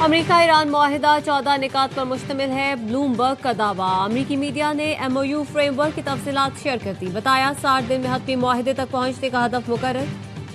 America Iran मुआहिदा 14 निकात पर मुश्तमिल है। ब्लूमबर्ग का दावा। अमेरिकी मीडिया ने MOU फ्रेमवर्क की तफसीलात शेयर कर दी। बताया 60 दिन में हतमी मुआहिदे तक पहुंचने का हदफ मुकर्रर।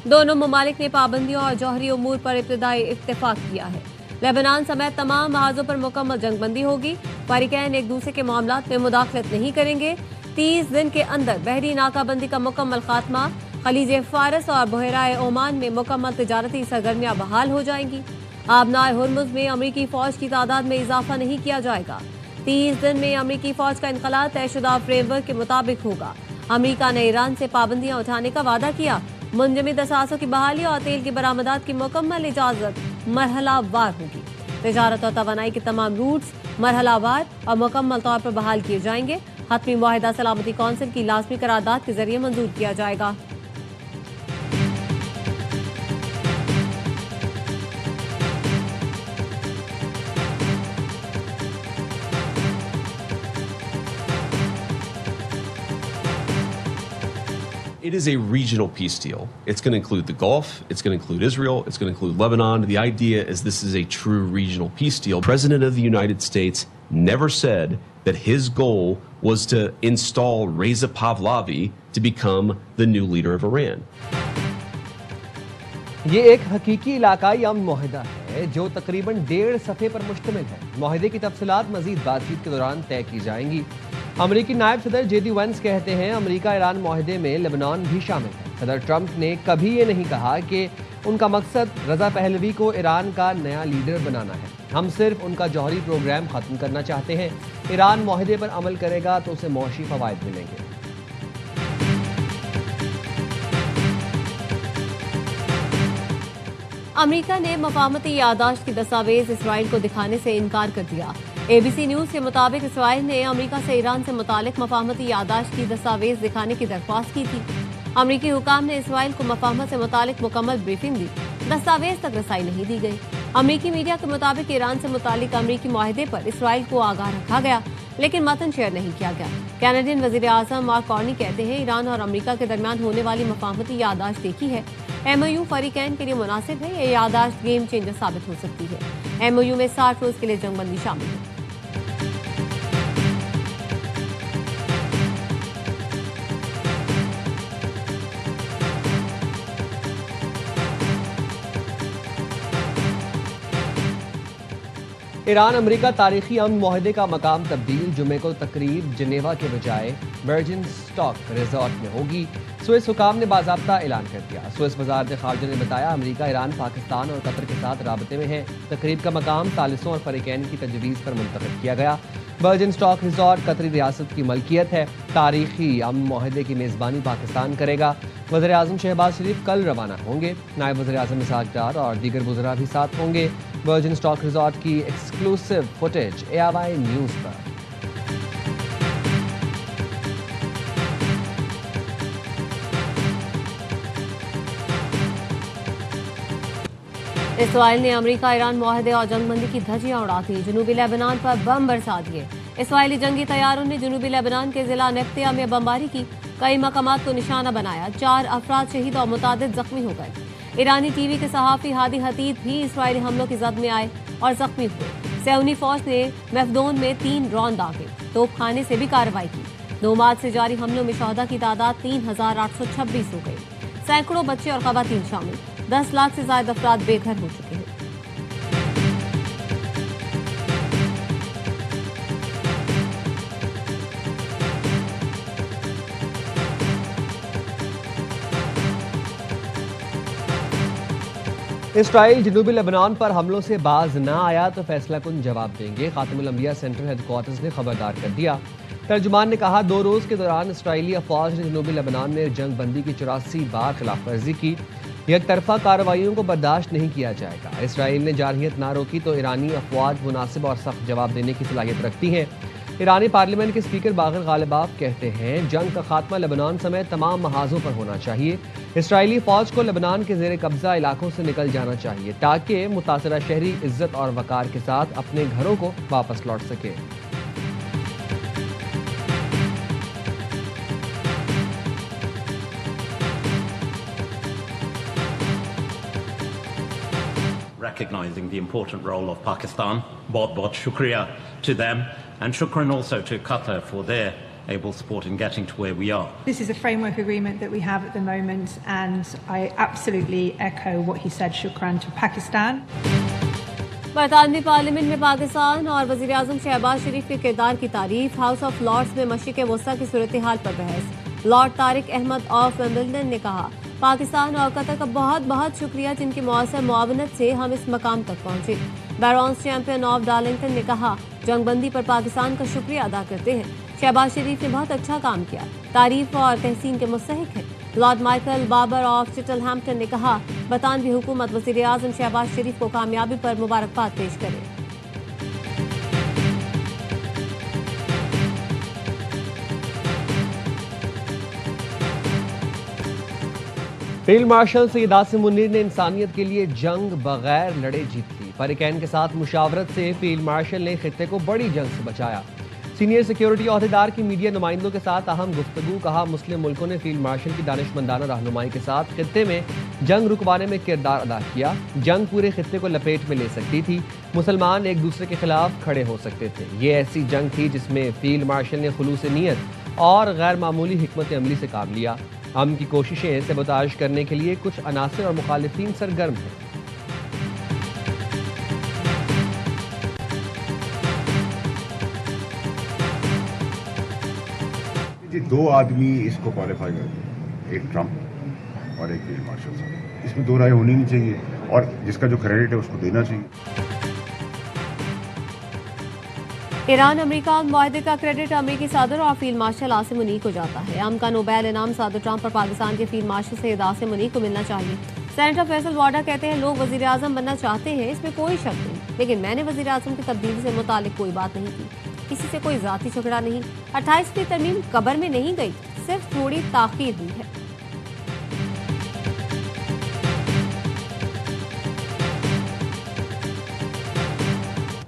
दोनों ममालिक ने पाबंदियों और जौहरी उमूर पर इब्तदाई इत्तेफाक किया है। लेबनान समेत तमाम महाजों पर मुकम्मल जंगबंदी होगी। फरीकैन एक दूसरे के मामलात में मुदाखलत नहीं करेंगे। 30 दिन के अंदर बहरी नाकाबंदी का मुकम्मल खात्मा। खलीज फारस और बहराए ओमान में मुकम्मल तिजारती सरगर्मियां बहाल हो जाएंगी। आबनाए हुर्मुज में अमरीकी फौज की तादाद में इजाफा नहीं किया जाएगा। 30 दिन में अमरीकी फौज का इनकलाब तयशुदा फ्रेमवर्क के मुताबिक होगा। अमरीका ने ईरान से पाबंदियां उठाने का वादा किया। मुंजमद असासों की बहाली और तेल की बरामदात की मुकम्मल इजाजत मरहलावार होगी। तिजारत और तवानाई के तमाम रूट्स मरहलावार और मुकम्मल तौर पर बहाल किए जाएंगे। हतमी मुआहिदा सलामती कौंसिल की लाजमी करारदाद के जरिए मंजूर किया जाएगा। It is a regional peace deal. It's going to include the Gulf. It's going to include Israel. It's going to include Lebanon. The idea is this is a true regional peace deal. The President of the United States never said that his goal was to install Reza Pahlavi to become the new leader of Iran. ये एक हकीकी इलाकाई अमन मुआहिदा है जो तकरीबन 1.5 सफ़े पर मुश्तमिल है। मुआहिदे की तफसीलात मजीद बातचीत के दौरान तय की जाएंगी। अमरीकी नायब सदर JD Vance कहते हैं अमरीका ईरान मुआहिदे में लेबनान भी शामिल है। सदर ट्रंप ने कभी ये नहीं कहा कि उनका मकसद रजा पहलवी को ईरान का नया लीडर बनाना है। हम सिर्फ उनका जौहरी प्रोग्राम ख़त्म करना चाहते हैं। ईरान मुआहिदे पर अमल करेगा तो उसे मौशी फ़वाइद मिलेंगे। अमेरिका ने मफाहमती यादाश्त की दस्तावेज इसराइल को दिखाने से इनकार कर दिया। ABC न्यूज के मुताबिक इसराइल ने अमेरिका से ईरान से मुतालिक मफाहमती यादाश्त की दस्तावेज दिखाने की दरख्वास्त की थी। अमेरिकी हुकाम ने इसराइल को मफाहमत से मुतालिक मुकम्मल ब्रीफिंग दी। दस्तावेज तक रसाई नहीं दी गई। अमेरिकी मीडिया के मुताबिक ईरान से मुतालिक अमेरिकी मुआहिदे पर इसराइल को आगाह रखा गया, लेकिन मतन शेयर नहीं किया गया। कैनेडियन वजीर आजम मार्क कार्नी कहते हैं ईरान और अमेरिका के दरमियान होने वाली मफाहमती यादाश्त देखी है। MOU फरीकैन के लिए मुनासिब है। ये यादाश्त गेम चेंजर साबित हो सकती है। MOU में 60 रोज के लिए जंगबंदी शामिल है। ईरान अमेरिका तारीखी अमन मुआहिदे का मकाम तब्दील। जुमे को तकरीब जिनेवा के बजाय वर्जिन स्टॉक रिजॉर्ट में होगी। स्विस हुकाम ने बाज़ाब्ता ऐलान कर दिया। स्विस वज़ारत ख़ारजा ने बताया अमेरिका ईरान पाकिस्तान और कतर के साथ राबते में है। तकरीब का मकाम सालिसों और फरीकैन की तजवीज़ पर मुंतखब किया गया। वर्जिन स्टॉक रिजॉर्ट कतरी रियासत की मलकियत है। तारीखी अमन मुआहिदे की मेज़बानी पाकिस्तान करेगा। वज़ीर आज़म शहबाज शरीफ कल रवाना होंगे। नायब वज़ीर आज़म इसहाक डार और दीगर वज़रा भी साथ होंगे। वर्जिन स्टॉक रिजॉर्ट की एक्सक्लूसिव फुटेज ARY न्यूज़ पर। इसराइल ने अमेरिका ईरान मुआहिदे और जंगबंदी की धज्जियां उड़ा दी। जनूबी लेबनान पर बम बरसा दिए। इसराइली जंगी तैयारों ने जनूबी लेबनान के जिला नेफ्तिया में बमबारी की। कई मकामात को निशाना बनाया। 4 अफराद शहीद और मुतादिद जख्मी हो गए। ईरानी TV के सहाफ़ी हादी हतीद भी इसराइली हमलों की जद में आए और जख्मी हुए। सैनी फौज ने मैफदोन में 3 ड्रोन दागे। तोपखाने से भी कार्रवाई की। 9 मार्च से जारी हमलों में शहदा की तादाद 3826 हो गई। सैकड़ों बच्चे और ख़वातीन शामिल। 10 लाख से ज्यादा अफराद बेघर हो चुके हैं। इसराइल जनूबी लेबनान पर हमलों से बाज ना आया तो फैसला कुन जवाब देंगे। खातिमुल अंबिया सेंट्रल हेडक्वार्टर्स ने खबरदार कर दिया। तर्जुमान ने कहा 2 रोज के दौरान इसराइली अफवाज ने जनूबी लेबनान में जंग बंदी की 84 बार खिलाफ वर्जी की। एक तरफा कार्रवाइयों को बर्दाश्त नहीं किया जाएगा। इसराइल ने जारहियत ना रोकी तो ईरानी अफवाज मुनासिब और सख्त जवाब देने की सलाहियत रखती हैं। ईरानी पार्लियामेंट के स्पीकर बागर गालिबाफ कहते हैं जंग का खात्मा लेबनान समेत तमाम महाजों पर होना चाहिए। इसराइली फौज को लेबनान के जेर कब्जा इलाकों से निकल जाना चाहिए ताकि मुतासरा शहरी इज्जत और वकार के साथ अपने घरों को वापस लौट सके। recognizing the important role of Pakistan. Bahut shukriya to them, and shukran also to Qatar for their able support in getting to where we are. This is a framework agreement that we have at the moment, and I absolutely echo what he said. Shukran to Pakistan. बरतानवी parliament में पाकिस्तान और वजीर आजम शहबाज शरीफ के किरदार की तारीफ। House of Lords में मशरिक़ वस्ता की सूरत हाल पर बहस। Lord Tariq Ahmad of Wimbledon ने कहा, पाकिस्तान और कतर का बहुत बहुत शुक्रिया जिनकी मौसर मुआवनत से हम इस मकाम तक पहुंचे। बैरोन्स चैंपियन ऑफ डार्लिंगटन ने कहा, जंगबंदी पर पाकिस्तान का शुक्रिया अदा करते हैं। शहबाज शरीफ ने बहुत अच्छा काम किया, तारीफ और तहसीन के मुस्तहिक है। लॉर्ड माइकल बाबर ऑफ चिटलहैम्पटन ने कहा, बरतानवी हुकूमत वज़ीर आज़म शहबाज शरीफ को कामयाबी पर मुबारकबाद पेश करे। फील्ड मार्शल सैयद आसिम मुनीर ने इंसानियत के लिए जंग बगैर लड़े जीत ली। फरीकैन के साथ मुशावरत से फील्ड मार्शल ने खित्ते को बड़ी जंग से बचाया। सीनियर सिक्योरिटी अहदेदार की मीडिया नुमाइंदों के साथ अहम गुफ्तगू। कहा, मुस्लिम मुल्कों ने फील्ड मार्शल की दानिशमंदाना रहनुमाई के साथ खित्ते में जंग रुकवाने में किरदार अदा किया। जंग पूरे खित्ते को लपेट में ले सकती थी। मुसलमान एक दूसरे के खिलाफ खड़े हो सकते थे। ये ऐसी जंग थी जिसमें फील्ड मार्शल ने खुलूस नीयत और गैर मामूली हिकमत अमली से काम लिया। हम की कोशिशें सबोताज करने के लिए कुछ अनासिर और मुखालिफिन सरगर्म हैं। दो आदमी इसको क्वालिफाई करते हैं, एक ट्रंप और एक फील्ड मार्शल साहब। इसमें दो राय होनी नहीं चाहिए, और जिसका जो क्रेडिट है उसको देना चाहिए। ईरान अमेरिका मुआहदे का क्रेडिट अमेरिकी सदर और फील्ड मार्शल आसिम मुनीर को जाता है। अमन का नोबेल इनाम सदर ट्रंप और पाकिस्तान के फील्ड मार्शल सैयद आसिम मुनीर को मिलना चाहिए। सेनेटर फैसल वाडा कहते हैं, लोग वजीर आजम बनना चाहते हैं, इसमें कोई शक नहीं, लेकिन मैंने वजीर आजम की तब्दीली से मुतालिक कोई बात नहीं की, किसी से कोई जाती झगड़ा नहीं। 28वीं तरमीम कब्र में नहीं गई, सिर्फ थोड़ी ताखीर हुई है।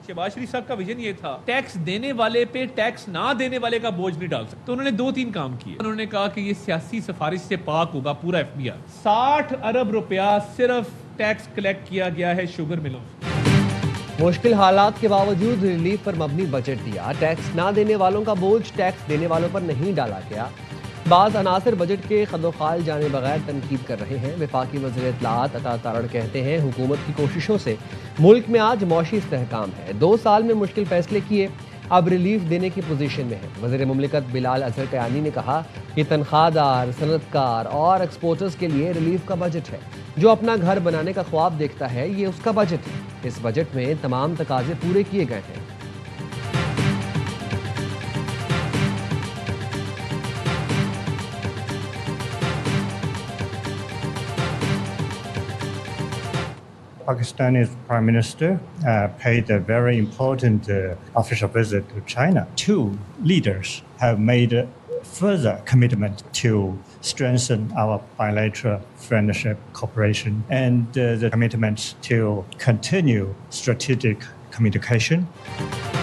शहबाज शरीफ साहब का विजन ये था, टैक्स देने वाले पे टैक्स ना देने वाले का बोझ नहीं डाल सकते। तो उन्होंने 2-3 काम किए। उन्होंने कहा कि ये सियासी सिफारिश से पाक होगा पूरा FBI। 60 अरब रुपया सिर्फ टैक्स कलेक्ट किया गया है शुगर मिलों से। मुश्किल हालात के बावजूद रिलीफ पर मबनी बजट दिया। टैक्स ना देने वालों का बोझ टैक्स देने वालों पर नहीं डाला गया। बाज़ अनासिर बजट के खदोखाल जाने बगैर तनकीद कर रहे हैं। वफाकी वज़ीर इत्तलाआत अता तारड़ कहते हैं, हुकूमत की कोशिशों से मुल्क में आज मौशी इस्तेहकाम है। 2 साल में मुश्किल फैसले किए, अब रिलीफ देने की पोजीशन में है। वज़ीर मुमलिकत बिलाल अजहर कयानी ने कहा कि तनख्वाहदार, सनअतकार और एक्सपोर्टर्स के लिए रिलीफ का बजट है। जो अपना घर बनाने का ख्वाब देखता है, ये उसका बजट है। इस बजट में तमाम तकाजे पूरे किए गए हैं। Pakistani Prime Minister paid a very important official visit to China. 2 leaders have made further commitment to strengthen our bilateral friendship, cooperation, and the commitments to continue strategic communication.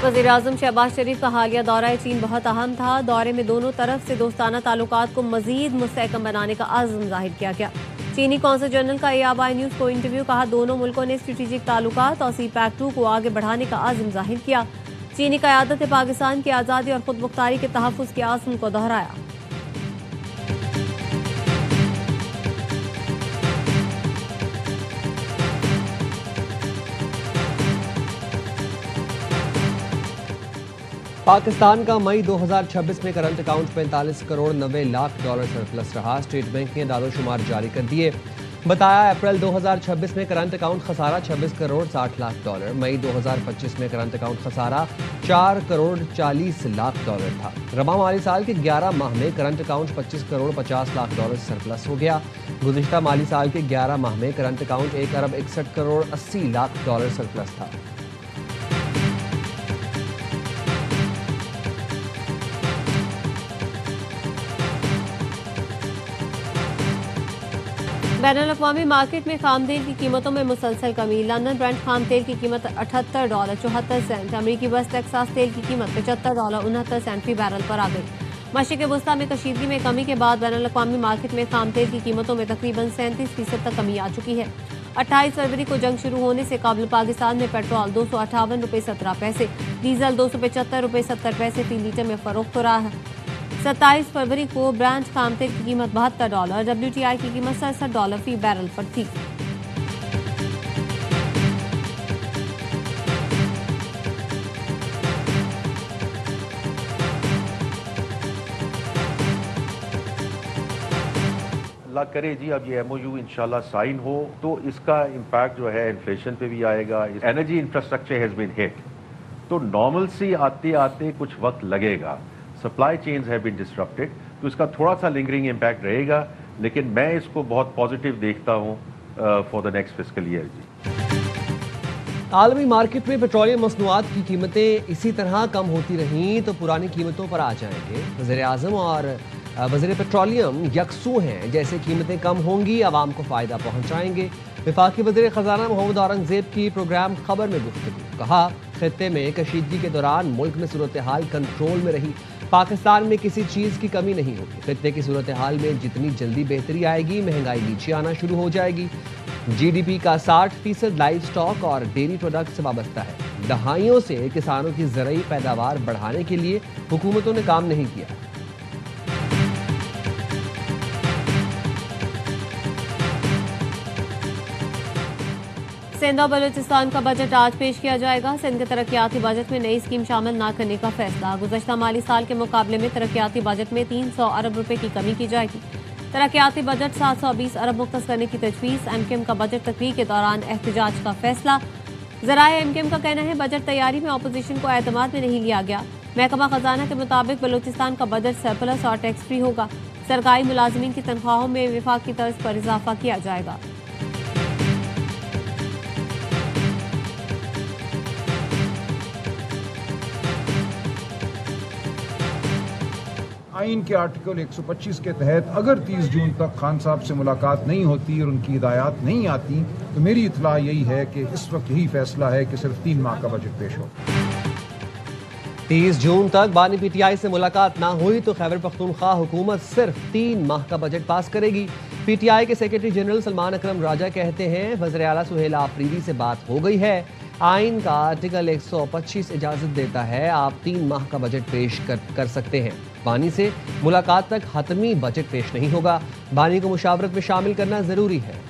वज़ीर आज़म शहबाज शरीफ का हालिया दौरा चीन बहुत अहम था। दौरे में दोनों तरफ से दोस्ताना ताल्लुकात को मजीद मुस्तहकम बनाने का आज़म जाहिर किया गया। चीनी कौंसल जनरल का ARI न्यूज़ को इंटरव्यू। कहा, दोनों मुल्कों ने स्ट्रेटेजिक ताल्लुकात और CPEC-2 को आगे बढ़ाने का आज़म जाहिर किया। चीनी क़यादत ने पाकिस्तान की आज़ादी और खुद मुख्तारी के तहफ़्फ़ुज़ के आज़म को दोहराया। पाकिस्तान का मई 2026 में current account 45 crore 90 lakh dollar surplus रहा। स्टेट बैंक ने दादोशुमार जारी कर दिए। बताया, अप्रैल 2026 में करंट अकाउंट खसारा 26 करोड़ 60 लाख डॉलर। मई 2025 में करंट अकाउंट खसारा 4 करोड़ 40 लाख डॉलर था। रबा माली साल के 11 माह में current account 25 crore 50 lakh dollar surplus हो गया। गुज़िश्ता माली साल के 11 माह में करंट अकाउंट 1 अरब 61 करोड़ 80 लाख डॉलर सरप्लस था। बैनुल-अक़वामी मार्केट में खाम तेल की कीमतों में मुसलसल कमी। लंदन ब्रेंट खाम तेल की कीमत $78.74। अमरीकी वेस्ट टेक्सास तेल की कीमत $75.69 फी बैरल पर आ गई। मशरिक़ वस्ता में कशीदगी में कमी के बाद बैनुल-अक़वामी मार्केट में खाम तेल की कीमतों में तकरीबन 37% तक कमी आ चुकी है। 28 फरवरी को जंग शुरू होने से कबल पाकिस्तान में पेट्रोल 258 रुपये 17 पैसे, डीजल 275 रुपये 70 पैसे फी लीटर में फरोख्त हो रहा है। 27 फरवरी को ब्रांड खाम तेल की कीमत $72, WTI की कीमत $67 फी बैरल पर थी। अल्लाह करे जी अब ये एमओयू इंशाल्लाह साइन हो तो इसका इम्पैक्ट जो है इन्फ्लेशन पे भी आएगा। Energy infrastructure has been hit, तो नॉर्मल सी आते आते कुछ वक्त लगेगा। Supply chains have been disrupted, तो इसका थोड़ा सा लिंगरिंग इम्पैक्ट रहेगा, लेकिन मैं इसको बहुत पॉजिटिव देखता हूँ for the next fiscal year जी। आलमी मार्केट में पेट्रोलियम मसनूआत की कीमतें इसी तरह कम होती रहीं तो पुरानी कीमतों पर आ जाएंगे। वज़ीर-ए-आज़म और वज़ीर पेट्रोलियम यकसू हैं, जैसे कीमतें कम होंगी आवाम को फ़ायदा पहुँचाएंगे। वफाकी वज़ीर ख़ज़ाना मोहम्मद औरंगज़ेब की प्रोग्राम खबर में गुफ्तगू, कहा खित्ते में कशीदगी के दौरान मुल्क में सूरत हाल कंट्रोल में रही, पाकिस्तान में किसी चीज़ की कमी नहीं होगी। खित्ते की सूरत हाल में जितनी जल्दी बेहतरी आएगी महंगाई नीचे आना शुरू हो जाएगी। GDP का 60% लाइव स्टॉक और डेयरी प्रोडक्ट से वाबस्ता है। दहाइयों से किसानों की ज़रूरी पैदावार बढ़ाने के लिए हुकूमतों ने काम नहीं किया। सिंध और बलूचिस्तान का बजट आज पेश किया जाएगा। सिंध के तरक्याती बजट में नई स्कीम शामिल न करने का फैसला। गुज़श्ता माली साल के मुकाबले में तरक्याती बजट में 300 अरब रुपए की कमी की जाएगी। तरक्याती बजट 720 अरब मुख्तस करने की तजवीज़। MKM का बजट तकरीर के दौरान एहतजाज का फैसला। ज़राए MKM का कहना है बजट तैयारी में अपोजिशन को एतमाद में नहीं लिया गया। महकमा खजाना के मुताबिक बलूचिस्तान का बजट सरप्लस और टैक्स फ्री होगा। सरकारी मुलाजमीन की तनख्वाहों में विफाक की तर्ज पर इजाफा किया जाएगा। आइन के आर्टिकल 125 के तहत अगर 30 जून तक खान साहब से मुलाकात नहीं होती और उनकी हिदायत नहीं आती तो मेरी इत्तला यही है कि इस वक्त यही फैसला है कि सिर्फ 3 माह का बजट पेश हो। 30 जून तक बानी PTI से मुलाकात ना हुई तो खैबर पख्तूनख्वा हुकूमत सिर्फ 3 माह का बजट पास करेगी। PTI के सेक्रेटरी जनरल सलमान अकरम राजा कहते हैं वज़ीर आला सुहेल आफरीदी से बात हो गई है। आइन का आर्टिकल 125 इजाजत देता है आप 3 माह का बजट पेश कर सकते हैं। बानी से मुलाकात तक हतमी बजट पेश नहीं होगा। बानी को मुशावरत में शामिल करना जरूरी है।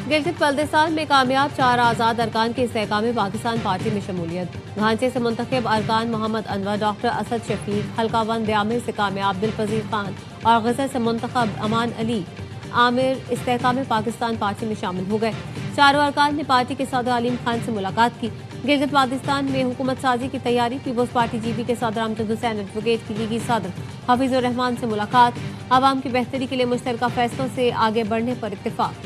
गिलगित बल्दिस्तान में कामयाब 4 आज़ाद अरकान के इस्तेहकाम पाकिस्तान पार्टी में शमूलियत। घांचे से मुंतखब अरकान मोहम्मद अनवर, डॉक्टर असद शफीक, हल्का 1 ब्यामिर से कामयाब दिलपजीर खान और गज़र से मुंतखब अमान अली आमिर इस्तेहकाम पाकिस्तान पार्टी में शामिल हो गए। चारों अरकान ने पार्टी के सदर अलीम खान से मुलाकात की। गिलगित बाल्तिस्तान में हुकूमत साजी की तैयारी। पीपल्स पार्टी GB के सदर अमजद हुसैन, एडवोकेट की लीगी सदर हफीजुर रहमान से मुलाकात। आवाम की बेहतरी के लिए मुश्तरका फैसलों से आगे बढ़ने पर इत्तेफाक।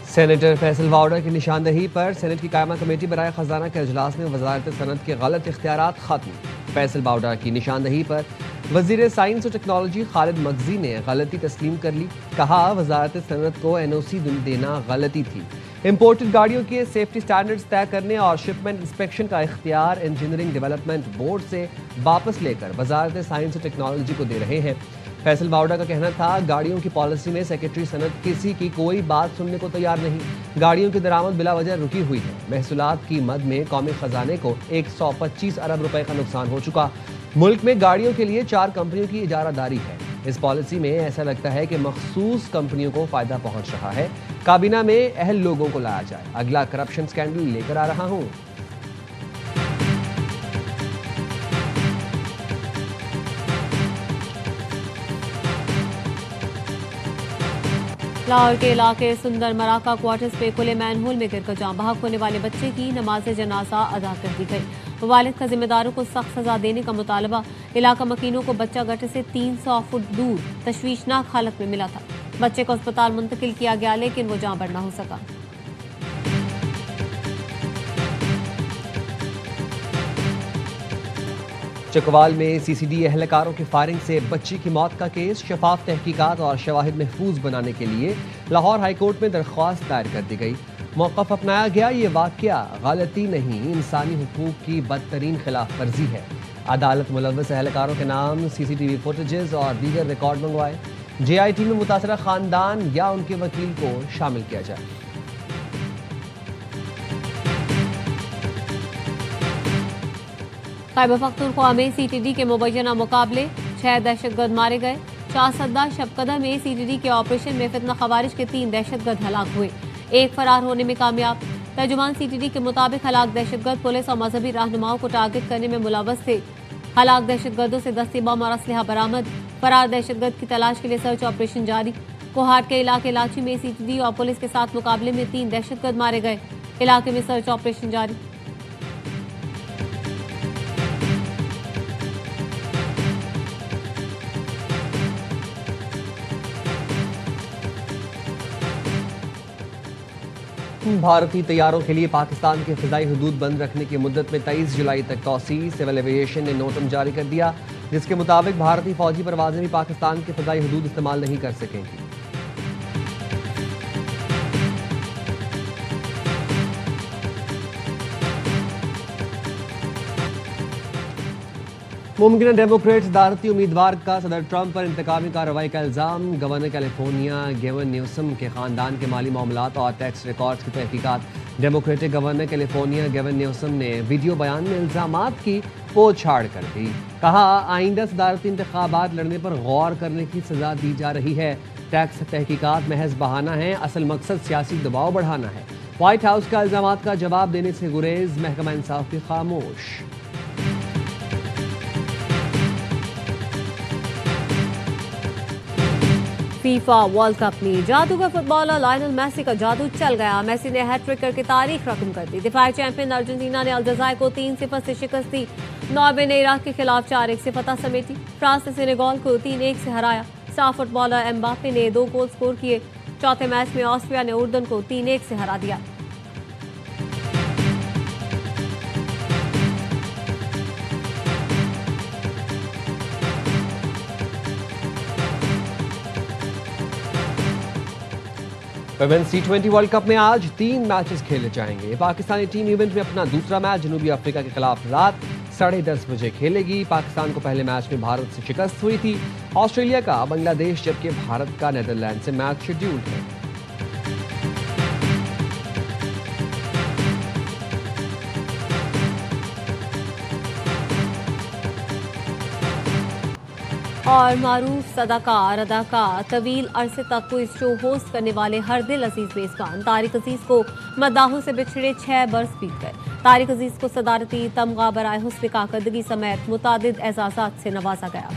सेनेटर फैसल वाउडर की निशानदही पर सेनेट की कायमा कमेटी बराए खजाना के अजलास में वजारत सनत के गलत इख्तियारात खत्म। फैसल वाउडर की निशानदही पर वजीर साइंस और टेक्नोलॉजी खालिद मगजी ने गलती तस्लीम कर ली। कहा वजारत सनत को NOC देना गलती थी। इम्पोर्टेड गाड़ियों के सेफ्टी स्टैंडर्ड्स तय करने और शिपमेंट इंस्पेक्शन का इख्तियार इंजीनियरिंग डेवलपमेंट बोर्ड से वापस लेकर वजारत साइंस और टेक्नोलॉजी को दे रहे हैं। फैसल वाउडा का कहना था गाड़ियों की पॉलिसी में सेक्रेटरी सनत किसी की कोई बात सुनने को तैयार नहीं। गाड़ियों की दरामद बिला वजह रुकी हुई है। महसूलात की मद में कौमी खजाने को 125 अरब रुपए का नुकसान हो चुका। मुल्क में गाड़ियों के लिए 4 कंपनियों की इजारादारी है। इस पॉलिसी में ऐसा लगता है कि मखसूस कंपनियों को फायदा पहुंच रहा है। काबीना में अहल लोगों को लाया जाए। अगला करप्शन स्कैंडल लेकर आ रहा हूं। लाहौर के इलाके सुंदर मराका क्वार्टर्स पे खुले मैनहोल में गिरकर जान बहक होने वाले बच्चे की नमाज जनाजा अदा कर दी गई। वालिद का जिम्मेदारों को सख्त सजा देने का मुतालबा। इलाका मकीनों को बच्चा गटर से 300 फुट दूर तशवीशनाक हालत में मिला था। बच्चे को अस्पताल मुंतकिल किया गया लेकिन वो जान बर ना हो सका। चकवाल में CCD एहलकारों की फायरिंग से बच्ची की मौत का केस। शफाफ तहकीकात और शवाहिद महफूज बनाने के लिए लाहौर हाईकोर्ट में दरख्वास्त दायर कर दी गई। मौक़िफ़ अपनाया गया। ये वाक़या गलती नहीं, इंसानी हुकूक की बदतरीन खिलाफ वर्जी है। अदालत मुलव्वस एहलकारों के नाम, CCTV फुटेजेस और दीगर रिकॉर्ड मंगवाए। JIT में मुतासरा खानदान या उनके वकील को शामिल किया जाए। खैबर पख्तूनख्वा में CTD के मुबैना मुकाबले 6 दहशतगर्द मारे गए। शाहसद्दा शबकदा में CTD के ऑपरेशन में फितना खवारिज के 3 दहशतगर्द हलाक हुए, एक फरार होने में कामयाब। तर्जुमान CTD के मुताबिक हलाक दहशतगर्द पुलिस और मजहबी रहनुमाओं को टारगेट करने में मुलव्वस थे। हलाक दहशतगर्दों से दस्ती बम और असलहा बरामद। फरार दहशतगर्द की तलाश के लिए सर्च ऑपरेशन जारी। कोहाट के इलाके लाची में CTD और पुलिस के साथ मुकाबले में 3 दहशतगर्द मारे गए। इलाके में सर्च ऑपरेशन जारी। भारतीय तैयारों के लिए पाकिस्तान के फ़िज़ाई हदूद बंद रखने की मुद्दत में 23 जुलाई तक तौसी। सिविल एविएशन ने नोटम जारी कर दिया, जिसके मुताबिक भारतीय फौजी परवाज़ें भी पाकिस्तान के फ़िज़ाई हदूद इस्तेमाल नहीं कर सकेंगी। मुमकिन डेमोक्रेट सदारती उम्मीदवार का सदर ट्रंप पर इंतकामी कार्रवाई का इल्ज़ाम। गवर्नर कैलिफोर्निया गेवन न्यूसम के ख़ानदान के माली मामलात और टैक्स रिकॉर्ड्स की तहकीकात। Democratic governor California Gavin Newsom ने वीडियो बयान में इल्ज़ामात की पोछाड़ कर दी। कहा, आइंदा सदारती इंतखाबात लड़ने पर गौर करने की सज़ा दी जा रही है। टैक्स तहकीकात महज बहाना है, असल मकसद सियासी दबाव बढ़ाना है। व्हाइट हाउस का इल्ज़ामात का जवाब देने से गुरेज, महकमा इंसाफ भी खामोश। फीफा वर्ल्ड कप में जादूगर फुटबॉलर लायनल मेसी का जादू चल गया। मेसी ने हैट्रिक करके तारीख रकम कर दी। दिफाई चैंपियन अर्जेंटीना ने अल्जायर को 3-0 से शिकस्त दी। नॉर्वे ने इराक के खिलाफ 4-1 से फतह समेटी। फ्रांस ने सेनेगल को 3-1 से हराया। स्टार फुटबॉलर एम्बापे ने 2 गोल स्कोर किए। चौथे मैच में ऑस्ट्रिया ने उर्दन को 3-1 से हरा दिया। वुमेन्स T20 वर्ल्ड कप में आज 3 मैचेस खेले जाएंगे। पाकिस्तानी टीम इवेंट में अपना दूसरा मैच जनूबी अफ्रीका के खिलाफ रात 10:30 बजे खेलेगी। पाकिस्तान को पहले मैच में भारत से शिकस्त हुई थी। ऑस्ट्रेलिया का बांग्लादेश, जबकि भारत का नीदरलैंड से मैच शेड्यूल्ड है। और मारूफ सदाकार अदाकार तवील अरसे तक को इस शो होस्ट करने वाले हर दिल अजीज मेजबान तारिक अजीज को मद्दाहों से बिछड़े 6 बरस बीत गए। तारिक अजीज को सदारती तमगा बराए हुस्न कारकर्दगी समेत मुतादिद एजाज़ात से नवाजा गया।